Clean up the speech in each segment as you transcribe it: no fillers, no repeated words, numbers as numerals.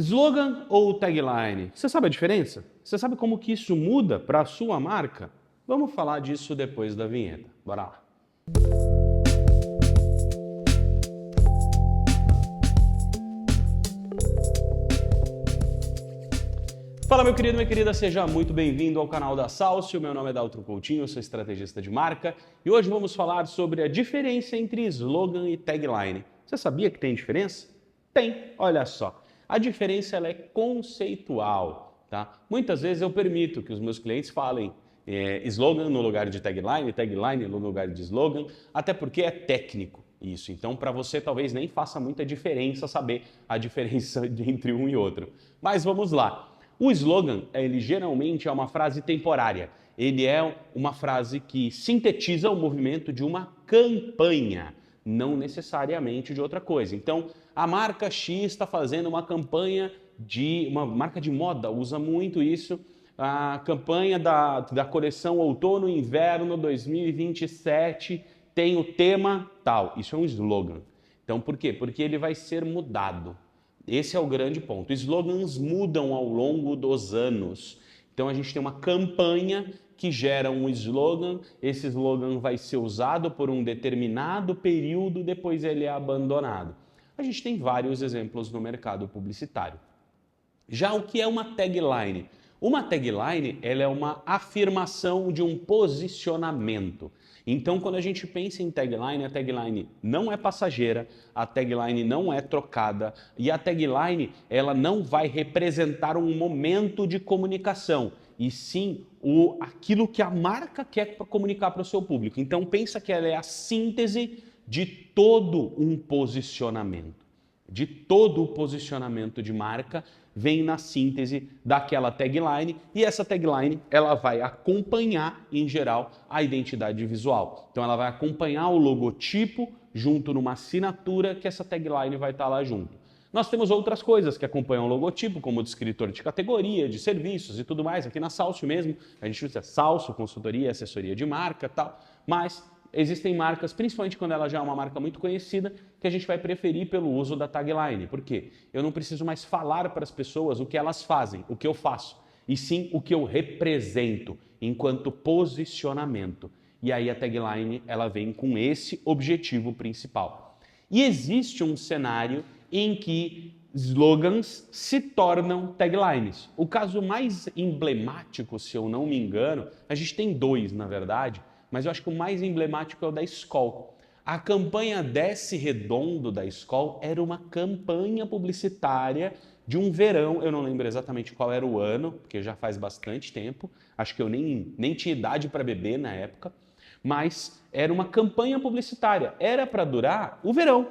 Slogan ou tagline? Você sabe a diferença? Você sabe como que isso muda para a sua marca? Vamos falar disso depois da vinheta. Bora lá. Fala, meu querido, minha querida, seja muito bem-vindo ao canal da Salcio. Meu nome é Daltro Coutinho, eu sou estrategista de marca e hoje vamos falar sobre a diferença entre slogan e tagline. Você sabia que tem diferença? Tem, olha só. A diferença ela é conceitual, tá? Muitas vezes eu permito que os meus clientes falem slogan no lugar de tagline, tagline no lugar de slogan, até porque é técnico isso. Então, para você talvez nem faça muita diferença saber a diferença entre um e outro. Mas vamos lá. O slogan, ele geralmente é uma frase temporária. Ele é uma frase que sintetiza o movimento de uma campanha, não necessariamente de outra coisa. Então, a marca X está fazendo uma campanha uma marca de moda, usa muito isso, a campanha da coleção Outono e Inverno 2027 tem o tema tal. Isso é um slogan. Então, por quê? Porque ele vai ser mudado. Esse é o grande ponto. Slogans mudam ao longo dos anos. Então a gente tem uma campanha que gera um slogan, esse slogan vai ser usado por um determinado período, depois ele é abandonado. A gente tem vários exemplos no mercado publicitário. Já o que é uma tagline? Uma tagline, ela é uma afirmação de um posicionamento. Então, quando a gente pensa em tagline, a tagline não é passageira, a tagline não é trocada e a tagline, ela não vai representar um momento de comunicação, e sim aquilo que a marca quer comunicar para o seu público. Então, pensa que ela é a síntese de todo um posicionamento. De todo o posicionamento de marca vem na síntese daquela tagline e essa tagline ela vai acompanhar, em geral, a identidade visual. Então ela vai acompanhar o logotipo junto numa assinatura que essa tagline vai estar lá junto. Nós temos outras coisas que acompanham o logotipo, como o descritor de categoria, de serviços e tudo mais. Aqui na Salcio mesmo, a gente usa Salcio, consultoria, assessoria de marca e tal, mas existem marcas, principalmente quando ela já é uma marca muito conhecida, que a gente vai preferir pelo uso da tagline. Por quê? Eu não preciso mais falar para as pessoas o que elas fazem, o que eu faço, e sim o que eu represento enquanto posicionamento. E aí a tagline ela vem com esse objetivo principal. E existe um cenário em que slogans se tornam taglines. O caso mais emblemático, se eu não me engano, a gente tem dois, na verdade, mas eu acho que o mais emblemático é o da Skol. A campanha Desce Redondo da Skol era uma campanha publicitária de um verão, eu não lembro exatamente qual era o ano, porque já faz bastante tempo, acho que eu nem tinha idade para beber na época, mas era uma campanha publicitária, era para durar o verão.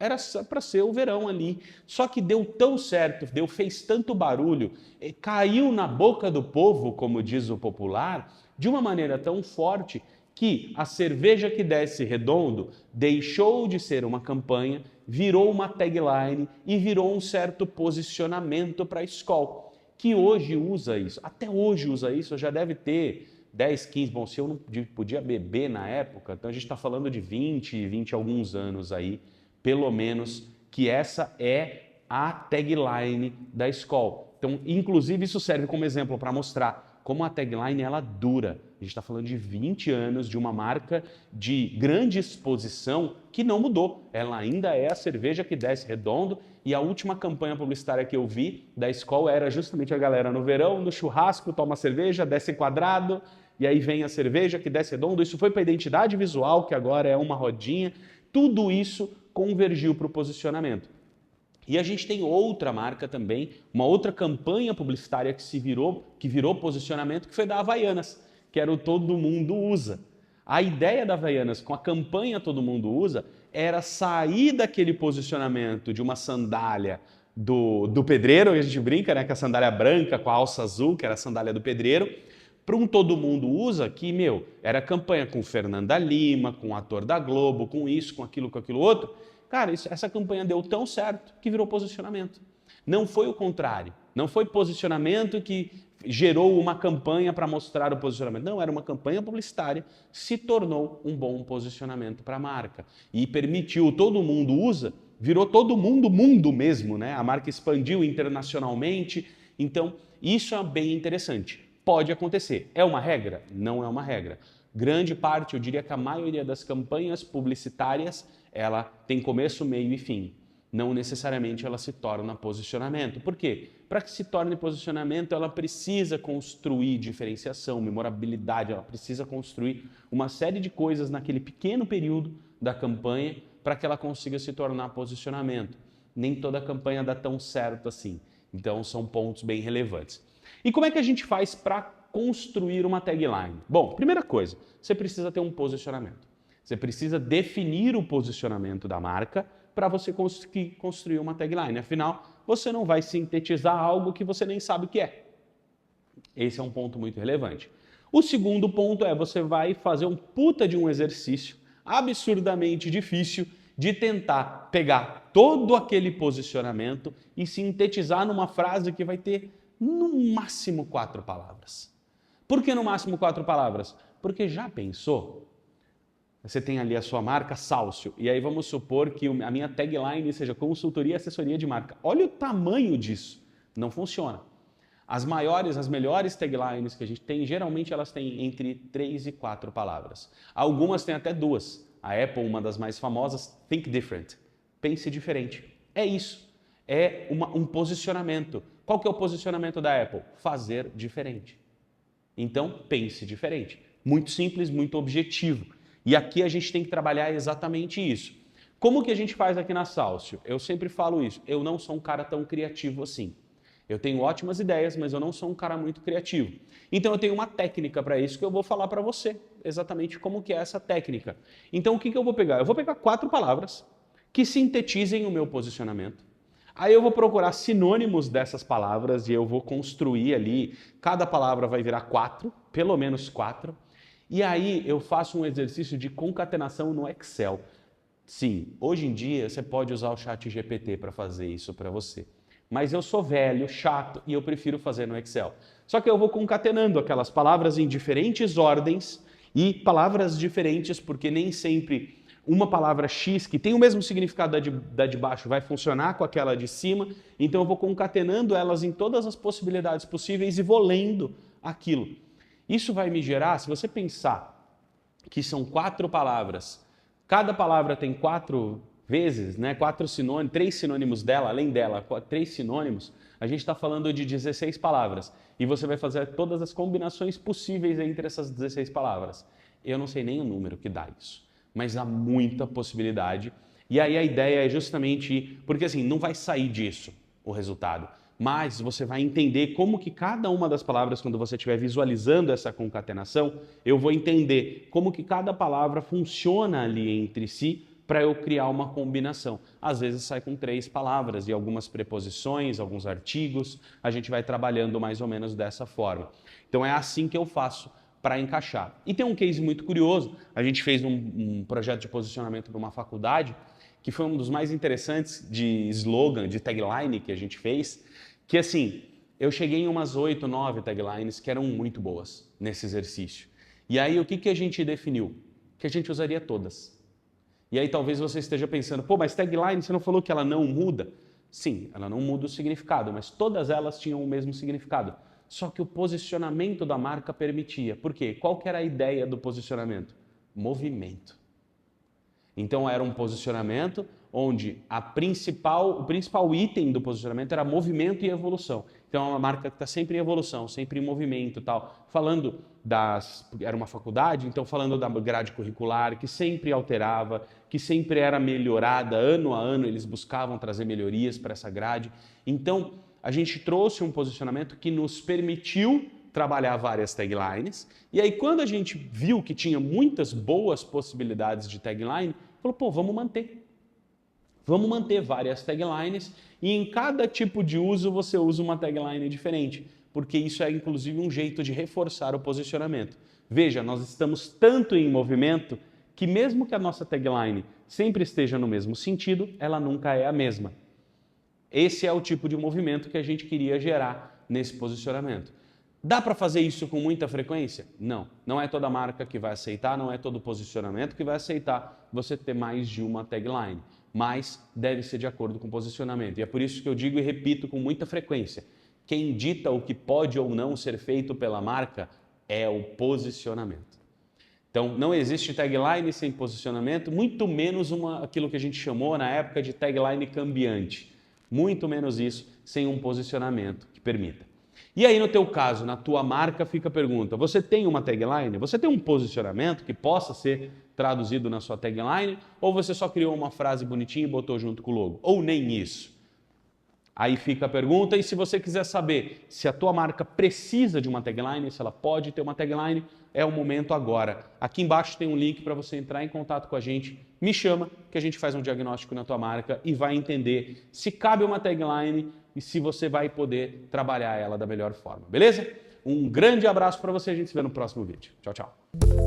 Era para ser o verão ali. Só que deu tão certo, fez tanto barulho, caiu na boca do povo, como diz o popular, de uma maneira tão forte que a cerveja que desce redondo deixou de ser uma campanha, virou uma tagline e virou um certo posicionamento para a Skol, que hoje usa isso, até hoje usa isso, já deve ter 10, 15, bom, se eu não podia beber na época, então a gente está falando de 20 e alguns anos aí, pelo menos, que essa é a tagline da Skol. Então, inclusive, isso serve como exemplo para mostrar como a tagline ela dura. A gente está falando de 20 anos de uma marca de grande exposição que não mudou. Ela ainda é a cerveja que desce redondo e a última campanha publicitária que eu vi da Skol era justamente a galera no verão, no churrasco, toma cerveja, desce quadrado e aí vem a cerveja que desce redondo. Isso foi para a identidade visual, que agora é uma rodinha. Tudo isso convergiu para o posicionamento. E a gente tem outra marca também, uma outra campanha publicitária que virou posicionamento, que foi da Havaianas, que era o Todo Mundo Usa. A ideia da Havaianas com a campanha Todo Mundo Usa era sair daquele posicionamento de uma sandália do pedreiro, que a gente brinca, né, que a sandália branca com a alça azul, que era a sandália do pedreiro, para um Todo Mundo Usa que, era campanha com Fernanda Lima, com o ator da Globo, com isso, com aquilo outro. Cara, essa campanha deu tão certo que virou posicionamento. Não foi o contrário. Não foi posicionamento que gerou uma campanha para mostrar o posicionamento. Não, era uma campanha publicitária, se tornou um bom posicionamento para a marca. E permitiu, todo mundo usa, virou todo mundo mundo mesmo, né? A marca expandiu internacionalmente. Então, isso é bem interessante. Pode acontecer. É uma regra? Não é uma regra. Grande parte, eu diria que a maioria das campanhas publicitárias, ela tem começo, meio e fim. Não necessariamente ela se torna posicionamento. Por quê? Para que se torne posicionamento, ela precisa construir diferenciação, memorabilidade, ela precisa construir uma série de coisas naquele pequeno período da campanha para que ela consiga se tornar posicionamento. Nem toda campanha dá tão certo assim. Então, são pontos bem relevantes. E como é que a gente faz para construir uma tagline? Bom, primeira coisa, você precisa ter um posicionamento. Você precisa definir o posicionamento da marca para você conseguir construir uma tagline. Afinal, você não vai sintetizar algo que você nem sabe o que é. Esse é um ponto muito relevante. O segundo ponto é você vai fazer um puta de um exercício absurdamente difícil de tentar pegar todo aquele posicionamento e sintetizar numa frase que vai ter no máximo 4 palavras. Por que no máximo 4 palavras? Porque já pensou? Você tem ali a sua marca Salcio, e aí vamos supor que a minha tagline seja consultoria e assessoria de marca. Olha o tamanho disso. Não funciona. As melhores taglines que a gente tem, geralmente elas têm entre 3 e 4 palavras. Algumas têm até 2. A Apple, uma das mais famosas, Think Different. Pense diferente. É isso. É um posicionamento. Qual que é o posicionamento da Apple? Fazer diferente. Então, pense diferente. Muito simples, muito objetivo. E aqui a gente tem que trabalhar exatamente isso. Como que a gente faz aqui na Salcio? Eu sempre falo isso, eu não sou um cara tão criativo assim. Eu tenho ótimas ideias, mas eu não sou um cara muito criativo. Então eu tenho uma técnica para isso que eu vou falar para você, exatamente como que é essa técnica. Então o que eu vou pegar? Eu vou pegar 4 palavras que sintetizem o meu posicionamento. Aí eu vou procurar sinônimos dessas palavras e eu vou construir ali, cada palavra vai virar 4, pelo menos 4. E aí eu faço um exercício de concatenação no Excel. Sim, hoje em dia você pode usar o ChatGPT para fazer isso para você. Mas eu sou velho, chato e eu prefiro fazer no Excel. Só que eu vou concatenando aquelas palavras em diferentes ordens e palavras diferentes, porque nem sempre uma palavra X, que tem o mesmo significado da de baixo, vai funcionar com aquela de cima. Então eu vou concatenando elas em todas as possibilidades possíveis e vou lendo aquilo. Isso vai me gerar, se você pensar que são 4 palavras, cada palavra tem 4 vezes, né? 4 sinônimos, 3 sinônimos dela, além dela, 3 sinônimos, a gente está falando de 16 palavras. E você vai fazer todas as combinações possíveis entre essas 16 palavras. Eu não sei nem o número que dá isso, mas há muita possibilidade. E aí a ideia é justamente, porque assim, não vai sair disso o resultado. Mas você vai entender como que cada uma das palavras, quando você estiver visualizando essa concatenação, eu vou entender como que cada palavra funciona ali entre si para eu criar uma combinação. Às vezes sai com 3 palavras e algumas preposições, alguns artigos, a gente vai trabalhando mais ou menos dessa forma. Então é assim que eu faço para encaixar. E tem um case muito curioso, a gente fez um projeto de posicionamento para uma faculdade, que foi um dos mais interessantes de slogan, de tagline que a gente fez, que assim, eu cheguei em umas 8, 9 taglines que eram muito boas nesse exercício. E aí o que a gente definiu? Que a gente usaria todas. E aí talvez você esteja pensando, pô, mas tagline, você não falou que ela não muda? Sim, ela não muda o significado, mas todas elas tinham o mesmo significado. Só que o posicionamento da marca permitia. Por quê? Qual que era a ideia do posicionamento? Movimento. Então era um posicionamento onde o principal item do posicionamento era movimento e evolução. Então é uma marca que está sempre em evolução, sempre em movimento e tal. Era uma faculdade, então falando da grade curricular, que sempre alterava, que sempre era melhorada, ano a ano eles buscavam trazer melhorias para essa grade. Então a gente trouxe um posicionamento que nos permitiu trabalhar várias taglines, e aí quando a gente viu que tinha muitas boas possibilidades de tagline, falou, pô, vamos manter. Vamos manter várias taglines e em cada tipo de uso você usa uma tagline diferente, porque isso é inclusive um jeito de reforçar o posicionamento. Veja, nós estamos tanto em movimento que mesmo que a nossa tagline sempre esteja no mesmo sentido, ela nunca é a mesma. Esse é o tipo de movimento que a gente queria gerar nesse posicionamento. Dá para fazer isso com muita frequência? Não. Não é toda marca que vai aceitar, não é todo posicionamento que vai aceitar você ter mais de uma tagline, mas deve ser de acordo com o posicionamento. E é por isso que eu digo e repito com muita frequência, quem dita o que pode ou não ser feito pela marca é o posicionamento. Então, não existe tagline sem posicionamento, muito menos aquilo que a gente chamou na época de tagline cambiante. Muito menos isso sem um posicionamento que permita. E aí, no teu caso, na tua marca, fica a pergunta, você tem uma tagline? Você tem um posicionamento que possa ser traduzido na sua tagline? Ou você só criou uma frase bonitinha e botou junto com o logo? Ou nem isso? Aí fica a pergunta, e se você quiser saber se a tua marca precisa de uma tagline, se ela pode ter uma tagline, é o momento agora. Aqui embaixo tem um link para você entrar em contato com a gente, me chama que a gente faz um diagnóstico na tua marca e vai entender se cabe uma tagline e se você vai poder trabalhar ela da melhor forma, beleza? Um grande abraço para você, a gente se vê no próximo vídeo. Tchau, tchau.